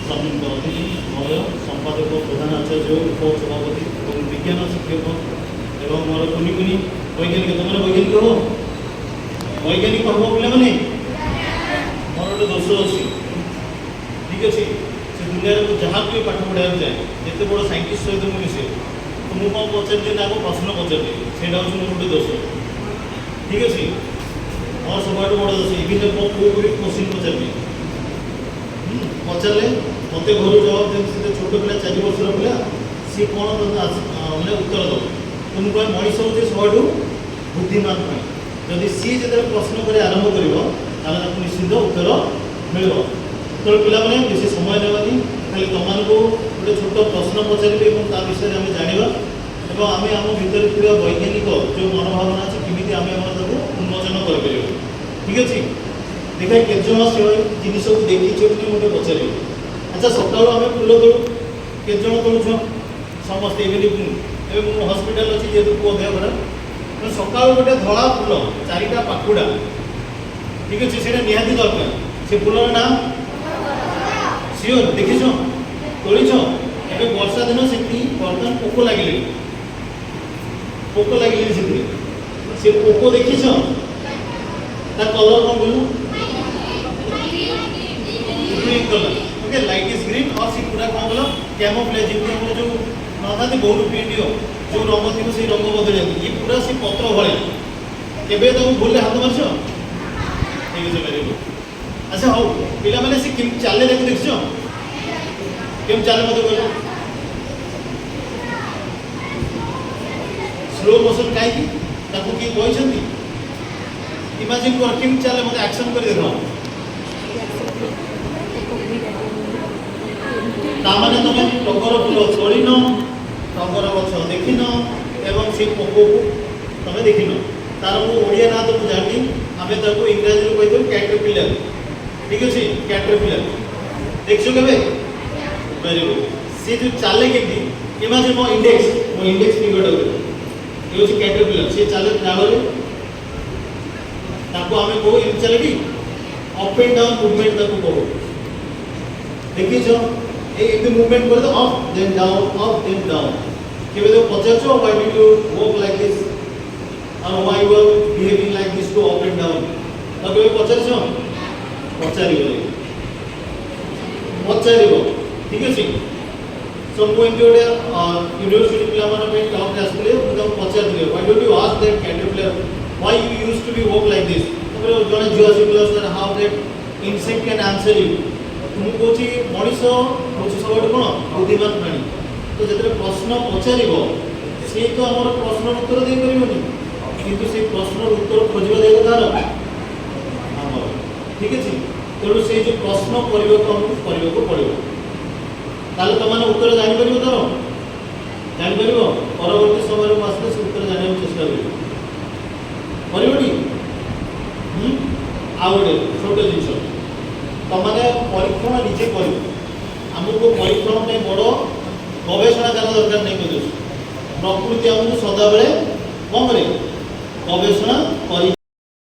सम्मिलित अतिथि महोदय संपादक प्रधान आचार्य उपसभापति और विज्ञान शिक्षक एवं मोर कुनि कुनि वैज्ञानिक तुम वैज्ञानिक हो वैज्ञानिक हम पे मोर गोटे दोष अच्छी ठीक अच्छे से दुनिया में जहाँ भी पाठ पढ़ा जाए जिते बड़ साइंटिस्ट सहित मुझे मिसे तो मुझे कौन पचारि ना प्रश्न पचारि से गोटे दोष ठीक अच्छे मोर सब बड़ दोष इवन कौ क्वेश्चन पचारि पचारे मत घर जवाब दे छोट पिला 4 वर्षर पिला सी कौन मैंने उत्तर दब तो मुझे मनीष हूँ सब बुद्धिमान जदि सी जो प्रश्न कर आरंभ कर निश्चित उत्तर मिल तो पे बेस समय नेबानी खाली तुम गोटे छोट प्रश्न पचारे और विषय आम जाना और आम आम भर थोड़ा वैज्ञानिक जो मनोभावना अच्छे केमी आम उन्मोचन कर ठीक अच्छे देखा केजन से जिनस को देखी मुझे पचारि अच्छा सकालू आम फुल तोड़ू केजन तोड़ुछ समस्ते एवं हस्पिटाल अच्छी जेहतु पुओ देह खराब सका गोटे धला फुल 4टा पाखुड़ा ठीक अच्छे से निहाती दरकार से फुलर नाम सियोर देखीछ तोड़ीछ ए वर्षा दिन से बर्तमान पोक लगे से पोक देखीछ ता कलर कौन बोलू green colour okay light is green और सी पूरा कौन बोलो कैमोफ्लेज जो जो नथा बहुत प्रिंट जो रंग थी से रंग बदल जाती ये पूरा सी पत्र भले केबे तुम भूल हाथ मारछ ठीक है वेरी गुड अच्छा हो पिला माने से किम चाले देख देखछ किम चाले मत बोलो स्लो मोशन काई की ताकू की कोइ छथि इमेजिन कर किम चाले मत एक्शन कर देखो तामाने तुम टगर फुल तोड़न टगर गछ देखन एवं से पोक को तुम देखन तार मु ओडिया ना तो जानी आम ताको इंग्राजी में कहीदेव कैटरपिलर ठीक अच्छे कैटरपिलर देखो के वेरी गुड सी जो चले के इमेजिन मो इंडेक्स फिंगर ये हूँ कैटरपिलर सी चले डाल आम कहो ये चले कि अप एंड डाउन मुवमेंट कहो देखीच ये मुवमेंट कर अप देन डाउन केबे तो पचारछ why do you walk like this और why you are behaving like this to up and down तो केबे पचारछ पचारिबो ठीक अछि सो मु एमती गोटे यूनिवर्सिटी पिला माने पे क्लास आसले मु पचार दिले why do you ask that caterpillar why you used to be walk like this तो जने geology class how that insect can answer you तुम कौची मनीष हूँ सब कौन बुद्धिमान प्राणी तो जो प्रश्न पचार सी तो आम प्रश्न उत्तर दे पारे कि से प्रश्न उत्तर खोजा देगा तार आम ठीक अच्छे तेणु से जो प्रश्न करने को पड़ो ताले तुम उत्तर जापर तार जापर परवर्ती समय में आसते से उत्तर जाना चेष्टा कर आउ गोटे छोट जिन तुमने परीक्षण निजे कर आमको परीक्षण में बड़ गवेषणागार दरकार नहीं कर प्रकृति आमको सदाबले कम गवेषणा कर